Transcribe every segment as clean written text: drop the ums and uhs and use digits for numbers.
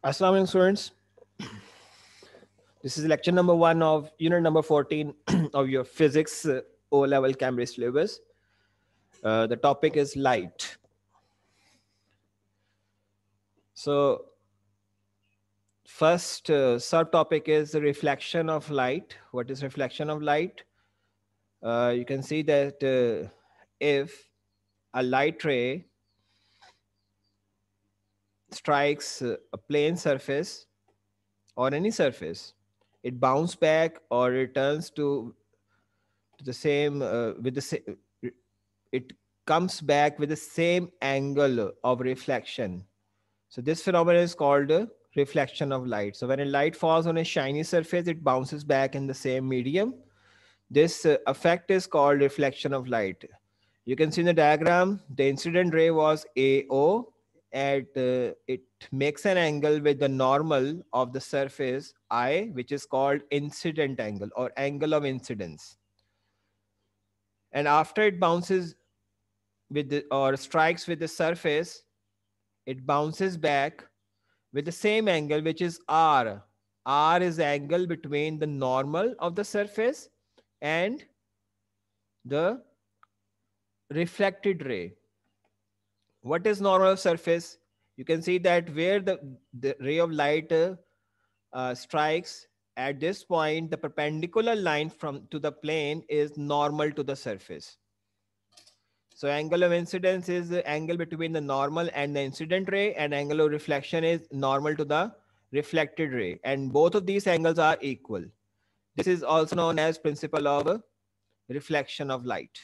Assalamu alaikum students. This is lecture number 1 of unit number 14 of your physics O-level Cambridge syllabus. The topic is light. So first subtopic is the reflection of light. What is reflection of light? You can see that if a light ray strikes a plane surface or any surface, it bounces back or returns to the same with the same, it comes back with the same angle of reflection. So this phenomenon is called reflection of light. So when a light falls on a shiny surface, it bounces back in the same medium. This effect is called reflection of light. You can see in the diagram, the incident ray was AO, and it makes an angle with the normal of the surface I, which is called incident angle or angle of incidence. And after it bounces with the, or strikes with the surface, it bounces back with the same angle, which is R. R is the angle between the normal of the surface and the reflected ray. What is normal surface? You can see that where the ray of light strikes at this point, the perpendicular line from to the plane is normal to the surface. So angle of incidence is the angle between the normal and the incident ray, and angle of reflection is normal to the reflected ray. And both of these angles are equal. This is also known as principle of reflection of light.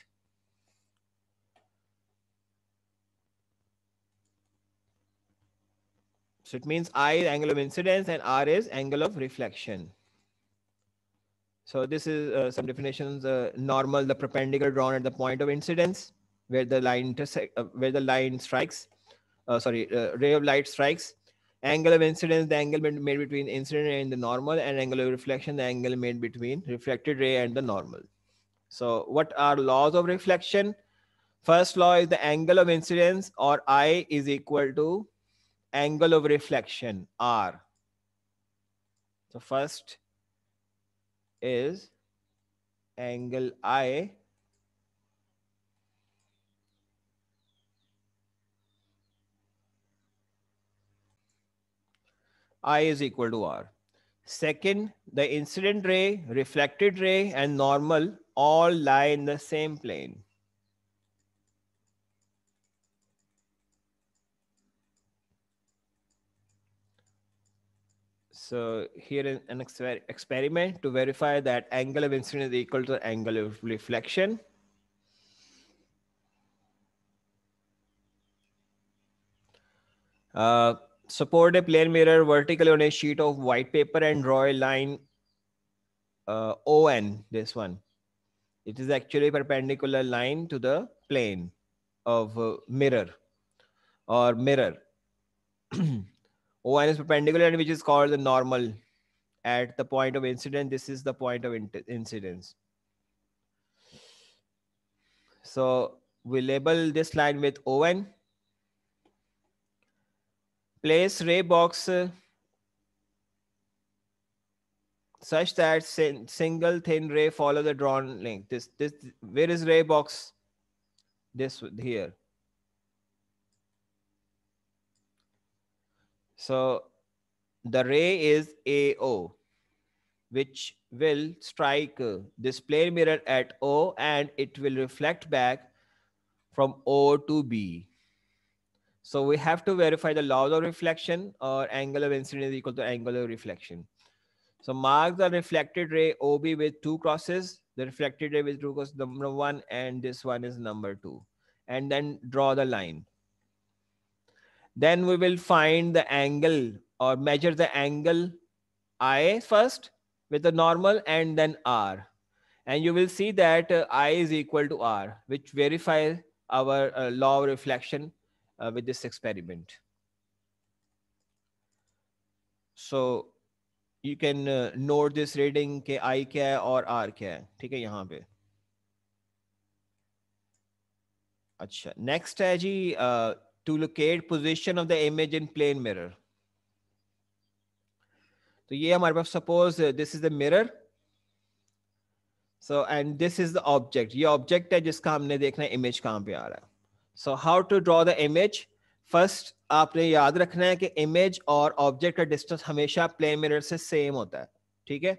So it means I is angle of incidence and R is angle of reflection. So this is some definitions. Normal, the perpendicular drawn at the point of incidence, where the line where the line strikes. Ray of light strikes. Angle of incidence, the angle made between incident ray and the normal, and angle of reflection, the angle made between reflected ray and the normal. So what are laws of reflection? First law is the angle of incidence, or I, is equal to angle of reflection, R. So first is angle I is equal to R. Second, the incident ray, reflected ray, and normal all lie in the same plane. So here is an experiment to verify that angle of incidence is equal to angle of reflection. Support a plane mirror vertically on a sheet of white paper and draw a line ON, this one. It is actually a perpendicular line to the plane of mirror or mirror. ON is perpendicular, which is called the normal at the point of incidence. This is the point of incidence. So we label this line with ON. Place ray box such that single thin ray follow the drawn length. This where is ray box? This here. So the ray is AO, which will strike this plane mirror at O, and it will reflect back from O to B. So we have to verify the laws of reflection, or angle of incidence is equal to angle of reflection. So mark the reflected ray OB with 2 crosses, the reflected ray with 2 crosses, number 1, and this one is number 2. And then draw the line. Then we will find the angle or measure the angle I first with the normal and then R. And you will see that I is equal to R, which verifies our law of reflection with this experiment. So you can note this reading के I क्या है और R क्या है, ठीक है यहाँ पे. अच्छा, next है जी to locate position of the image in plane mirror. तो ये हमारे पास suppose this is the mirror, so and this is the object, ये ऑब्जेक्ट है जिसका हमने देखना है इमेज कहाँ पे आ रहा है. So how to draw the image. First आपने याद रखना है कि इमेज और ऑब्जेक्ट का डिस्टेंस हमेशा प्लेन मिरर से सेम होता है. ठीक है.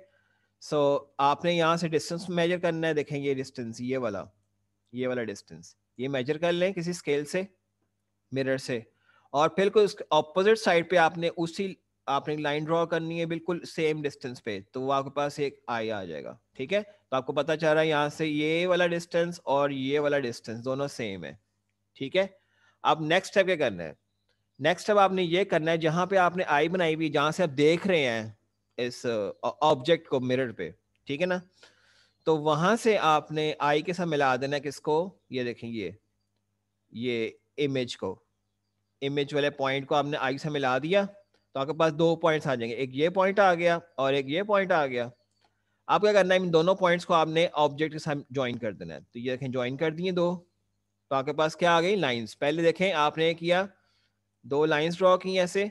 सो आपने यहाँ से डिस्टेंस मेजर करना है. देखें ये डिस्टेंस, ये वाला डिस्टेंस ये मेजर कर लें किसी स्केल से, मिरर से, और फिर कोई उसके ऑपोजिट साइड पे आपने लाइन ड्रॉ करनी है बिल्कुल सेम डिस्टेंस पे, तो वो आपके पास एक आई आ जाएगा. ठीक है. तो आपको पता चल रहा है यहाँ से ये वाला डिस्टेंस और ये वाला डिस्टेंस दोनों सेम है. ठीक है. अब नेक्स्ट स्टेप क्या करना है. नेक्स्ट स्टेप आपने ये करना है, जहां पे आपने आई बनाई हुई, जहां से आप देख रहे हैं इस ऑब्जेक्ट को मिरर पे, ठीक है ना, तो वहां से आपने आई के साथ मिला देना है किसको, ये देखें ये इमेज को, इमेज वाले पॉइंट को आपने आई से मिला दिया, तो आपके पास दो पॉइंट्स आ जाएंगे, एक ये पॉइंट आ गया और एक ये पॉइंट आ गया. आप क्या करना है, इन दोनों पॉइंट्स को आपने ऑब्जेक्ट के साथ ज्वाइन कर देना है. तो ये देखें ज्वाइन कर दिए दो, तो आपके पास क्या आ गई, लाइंस. पहले देखें आपने किया, दो लाइंस ड्रॉ की ऐसे,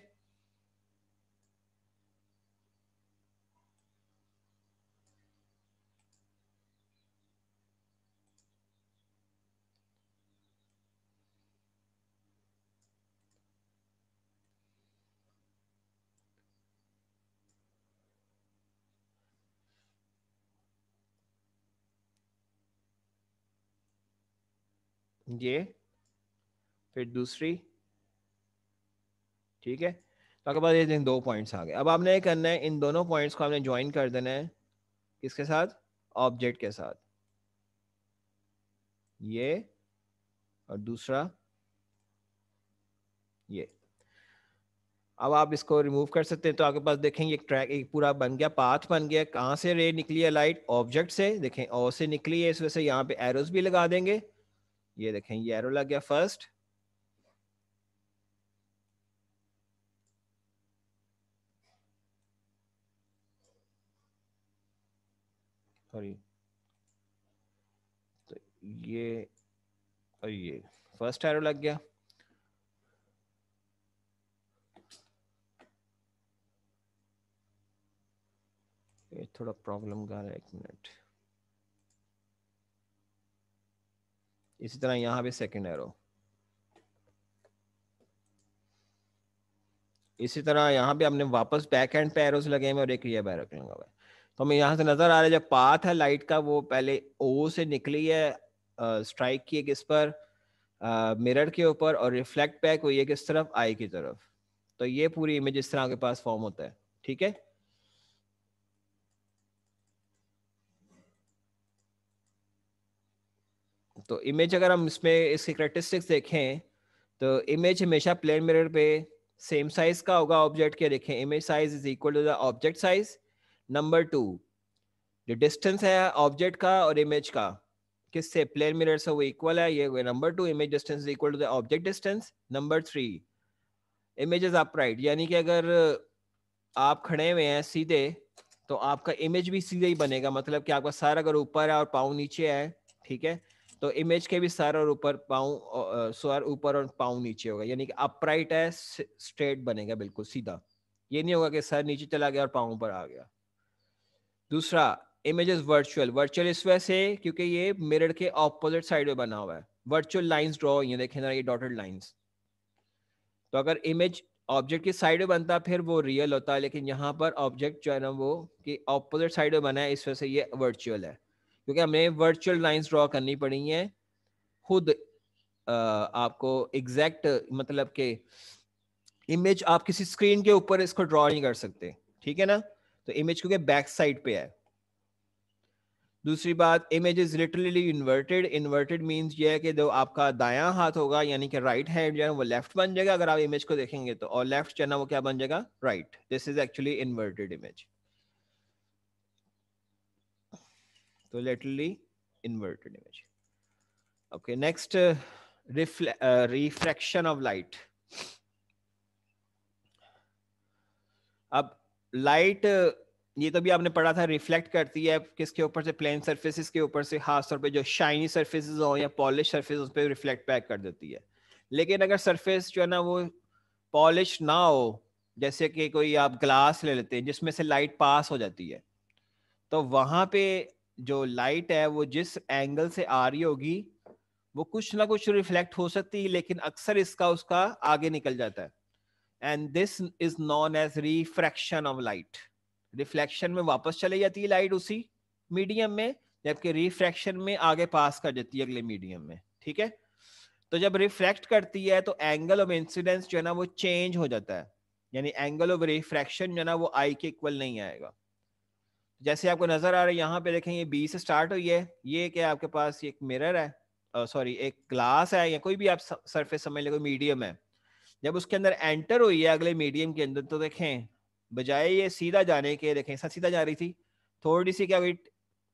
ये फिर दूसरी. ठीक है. तो आपके पास ये दो पॉइंट्स आ गए. अब आपने ये करना है, इन दोनों पॉइंट्स को आपने ज्वाइन कर देना है किसके साथ, ऑब्जेक्ट के साथ. ये और दूसरा ये. अब आप इसको रिमूव कर सकते हैं, तो आपके पास देखेंगे एक ट्रैक, एक पूरा बन गया, पाथ बन गया. कहाँ से रे निकली है, लाइट ऑब्जेक्ट से. देखें ओ से निकली है, इस वजह से यहाँ पे एरोस भी लगा देंगे. ये देखें ये एरो लग गया फर्स्ट, सॉरी, तो ये और ये फर्स्ट एरो लग गया. ये थोड़ा प्रॉब्लम कर रहा है, एक मिनट. इसी तरह यहाँ पे सेकंड एरो, इसी तरह यहाँ पे हमने वापस बैक एंड पे एरोस लगे हैं और एक ये बैरक लगा हुआ है. तो हमें यहाँ से नजर आ रहा है जब पाथ है लाइट का, वो पहले ओ से निकली है, स्ट्राइक की है किस पर, मिरर के ऊपर, और रिफ्लेक्ट बैक हुई है किस तरफ, आई की तरफ. तो ये पूरी इमेज इस तरह के पास फॉर्म होता है. ठीक है. तो इमेज अगर हम इसमें इसकी करेक्टरिस्टिक्स देखें, तो इमेज हमेशा प्लेन मिरर पे सेम साइज का होगा ऑब्जेक्ट के. देखें image size is equal to the object size. Number two, जो डिस्टेंस है ऑब्जेक्ट का और इमेज का किससे, प्लेन मिरर से, वो इक्वल है. ये number two, image distance is equal to the object distance. Number three, image is upright, यानी कि अगर आप खड़े हुए हैं सीधे, तो आपका इमेज भी सीधे ही बनेगा. मतलब कि आपका सर अगर ऊपर है और पाँव नीचे है, ठीक है, तो इमेज के भी सर और ऊपर पाँव, सर ऊपर और पाँव नीचे होगा, यानी कि अपराइट है, स्ट्रेट बनेगा बिल्कुल सीधा. ये नहीं होगा कि सर नीचे चला गया और पाँव ऊपर आ गया. दूसरा, इमेज इज वर्चुअल. वर्चुअल इस वजह से क्योंकि ये मिरर के ऑपोजिट साइड में बना हुआ है. वर्चुअल लाइंस ड्रॉ हुई हैं, देखें ना ये डॉटेड लाइंस. तो अगर इमेज ऑब्जेक्ट की साइड में बनता फिर वो रियल होता है, लेकिन यहाँ पर ऑब्जेक्ट जो है ना वो कि ऑपोजिट साइड में बना है, इस वजह से ये वर्चुअल है, क्योंकि हमें वर्चुअल लाइंस ड्रॉ करनी पड़ी हैं खुद. आपको एग्जैक्ट मतलब के इमेज आप किसी स्क्रीन के ऊपर इसको ड्रॉ नहीं कर सकते. ठीक है ना. तो इमेज क्योंकि बैक साइड पे है. दूसरी बात, image is literally inverted. Inverted means ये है कि जो आपका दायां हाथ होगा, यानी कि राइट हैंड जो है वो लेफ्ट बन जाएगा अगर आप इमेज को देखेंगे तो, और लेफ्ट जो है ना वो क्या बन जाएगा, right. This is actually inverted image. तो literally inverted image. Okay. Next, reflection of light. अब लाइट, ये तो भी आपने पढ़ा था, रिफ्लेक्ट करती है किसके ऊपर से, प्लेन सरफेसेस के ऊपर से, खास तौर पे जो शाइनी सरफेसेस हो या पॉलिश सरफेस, उस पर रिफ्लेक्ट बैक कर देती है. लेकिन अगर सरफेस जो है ना वो पॉलिश ना हो, जैसे कि कोई आप ग्लास ले लेते हैं जिसमें से लाइट पास हो जाती है, तो वहां पे जो लाइट है वो जिस एंगल से आ रही होगी वो कुछ ना कुछ रिफ्लेक्ट हो सकती है, लेकिन अक्सर इसका उसका आगे निकल जाता है, and this is known as refraction of light. Reflection में वापस चली जाती है लाइट उसी मीडियम में, जबकि रिफ्रैक्शन में आगे पास कर जाती है अगले मीडियम में। ठीक है, तो जब रिफ्रैक्ट करती है तो एंगल ऑफ इंसिडेंस जो है ना वो चेंज हो जाता है, यानी एंगल ऑफ रिफ्रैक्शन जो है ना वो आई के इक्वल नहीं आएगा। जैसे आपको नजर आ रहा है यहाँ पे देखें, ये बी से स्टार्ट हुई है, ये क्या आपके पास एक मिरर है, सॉरी एक ग्लास है, या कोई भी आप सरफेस समझ ले, कोई मीडियम है। जब उसके अंदर एंटर हुई है अगले मीडियम के अंदर, तो देखें बजाय ये सीधा जाने के, देखें सीधा जा रही थी, थोड़ी सी क्या हुई,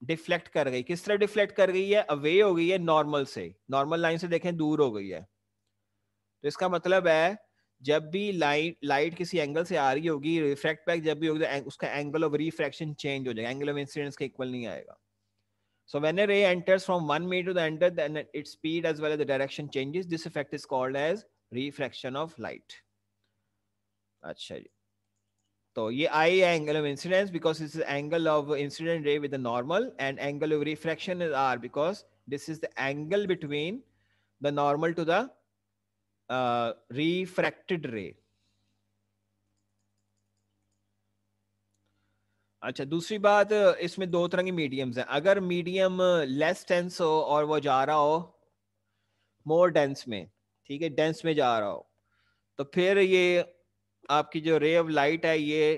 डिफ्लेक्ट कर गई। किस तरह डिफ्लेक्ट कर गई है, अवे हो गई है नॉर्मल से, नॉर्मल लाइन से देखें दूर हो गई है। तो इसका मतलब है जब भी लाइट किसी एंगल से आ रही होगी, रिफ्रैक्ट बैक जब भी होगी, तो उसका एंगल ऑफ रिफ्रैक्शन चेंज हो जाएगा, एंगल ऑफ इंसिडेंस के इक्वल नहीं आएगा। So when a ray enters from one medium to the other, then its speed as well as the direction changes. This effect is called as refraction of light. अच्छा जी, तो ये I angle of incidence because this is angle of incident ray with the normal, and angle of refraction is R because this is the angle between the normal to the refracted ray. अच्छा, दूसरी बात, इसमें दो तरह के mediums हैं। अगर medium less dense हो और वो जा रहा हो मोर डेंस में, ठीक है, डेंस में जा रहा हो, तो फिर ये आपकी जो रे ऑफ लाइट है ये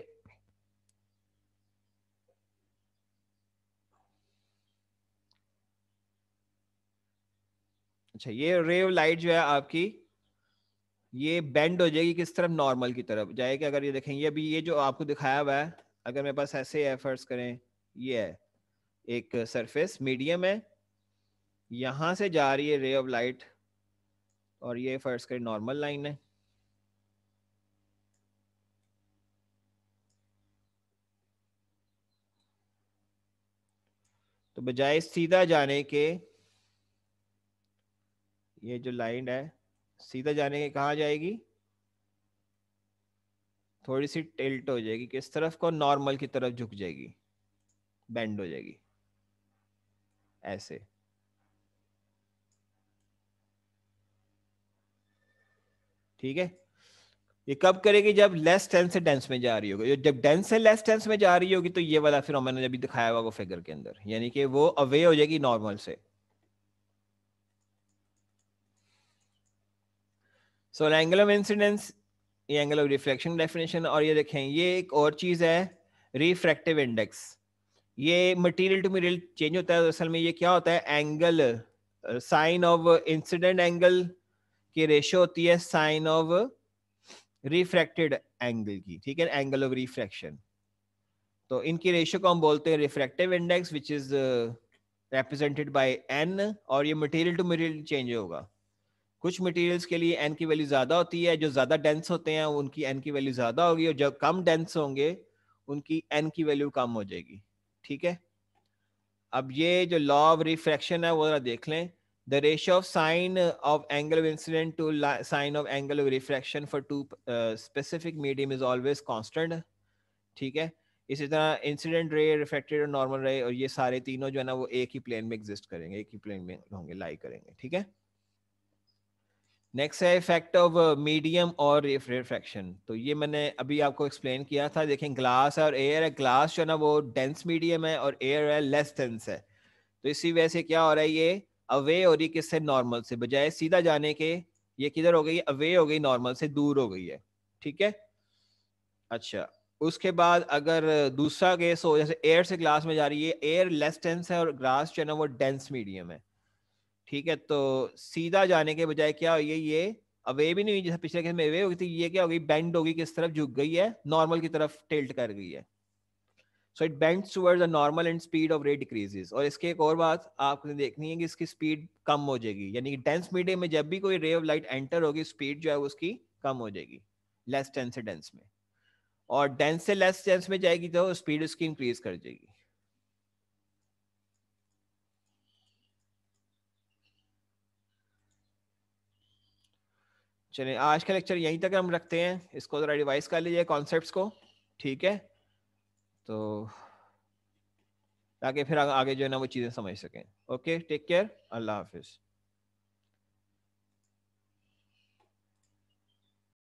अच्छा, ये रे ऑफ लाइट जो है आपकी ये बेंड हो जाएगी किस तरफ, नॉर्मल की तरफ जाएगी। अगर ये देखें, ये भी ये जो आपको दिखाया हुआ है, अगर मेरे पास ऐसे है, फर्ज करें ये है एक सरफेस मीडियम है, यहां से जा रही है रे ऑफ लाइट, और ये फर्ज करें नॉर्मल लाइन है, तो बजाय सीधा जाने के ये जो लाइन है सीधा जाने के कहाँ जाएगी, थोड़ी सी टिल्ट हो जाएगी, किस तरफ को, नॉर्मल की तरफ झुक जाएगी, बेंड हो जाएगी ऐसे। ठीक है, ये कब करेगी, जब लेस टेंस से डेंस में जा रही होगी। जब डेंस से लेस टेंस में जा रही होगी तो ये वाला फिर मैंने अभी दिखाया हुआ वो फिगर के अंदर, यानी कि वो अवे हो जाएगी नॉर्मल से। सो एंगल ऑफ इंसिडेंस, ये एंगल ऑफ रिफ्लेक्शन डेफिनेशन। और ये देखें ये एक और चीज है, रिफ्रैक्टिव इंडेक्स। ये मटेरियल टू मटेरियल चेंज होता है, असल में ये क्या होता है, angle sine of incident angle की रेशियो होती है साइन ऑफ रिफ्रैक्टेड एंगल की। ठीक है, एंगल ऑफ रिफ्रैक्शन, तो इनकी रेशियो को हम बोलते हैं refractive index, which is represented by n। और ये मटेरियल टू मटेरियल चेंज होगा। कुछ मटेरियल्स के लिए n की वैल्यू ज्यादा होती है, जो ज्यादा डेंस होते हैं उनकी n की वैल्यू ज्यादा होगी, और जो कम डेंस होंगे उनकी n की वैल्यू कम हो जाएगी। ठीक है, अब ये जो लॉ ऑफ रिफ्रैक्शन है वो जरा देख लें। The ratio of sine of angle of incident to sine of angle of refraction for two specific medium is always constant. ठीक है, इसी तरह इंसिडेंट रे, रिफ्रैक्टेड और नॉर्मल रे, और ये सारे तीनों जो है ना वो एक ही प्लेन में एग्जिस्ट करेंगे, एक ही प्लेन में होंगे, लाई करेंगे। ठीक है, नेक्स्ट है इफेक्ट ऑफ मीडियम और रिफ्रैक्शन। तो ये मैंने अभी आपको एक्सप्लेन किया था। देखें ग्लास है और एयर है, ग्लास जो है ना वो डेंस मीडियम है और एयर है लेस डेंस है, तो इसी वजह से क्या हो रहा है, ये अवे हो रही किससे, नॉर्मल से, बजाय सीधा जाने के ये किधर हो गई, अवे हो गई, नॉर्मल से दूर हो गई है। ठीक है, अच्छा, उसके बाद अगर दूसरा केस हो, जैसे एयर से ग्लास में जा रही है, एयर लेस डेंस है और ग्लास जो है ना वो डेंस मीडियम है। ठीक है, तो सीधा जाने के बजाय क्या हुई है, ये अवे भी नहीं हुई, जैसे पिछले केस में अवे हो गई थी, ये क्या हो गई, बेंड होगी, किस तरफ झुक गई है, नॉर्मल की तरफ टिल्ट कर गई है। So it bends towards the normal and speed of ray decreases. और इसके एक और बात आपने देखनी है कि इसकी स्पीड कम हो जाएगी, यानी कि डेंस मीडियम में जब भी कोई रे ऑफ लाइट एंटर होगी, स्पीड जो है उसकी कम हो जाएगी लेस डेंस से डेंस में, और डेंस से लेस डेंस में जाएगी तो स्पीड उसकी इंक्रीज कर जाएगी। चलिए आज का लेक्चर यहीं तक हम रखते हैं, इसको ज़रा रिवाइज कर लीजिए कॉन्सेप्ट्स को, ठीक है, तो ताकि फिर आगे जो है ना वो चीज़ें समझ सकें। ओके, टेक केयर, अल्लाह हाफिज़।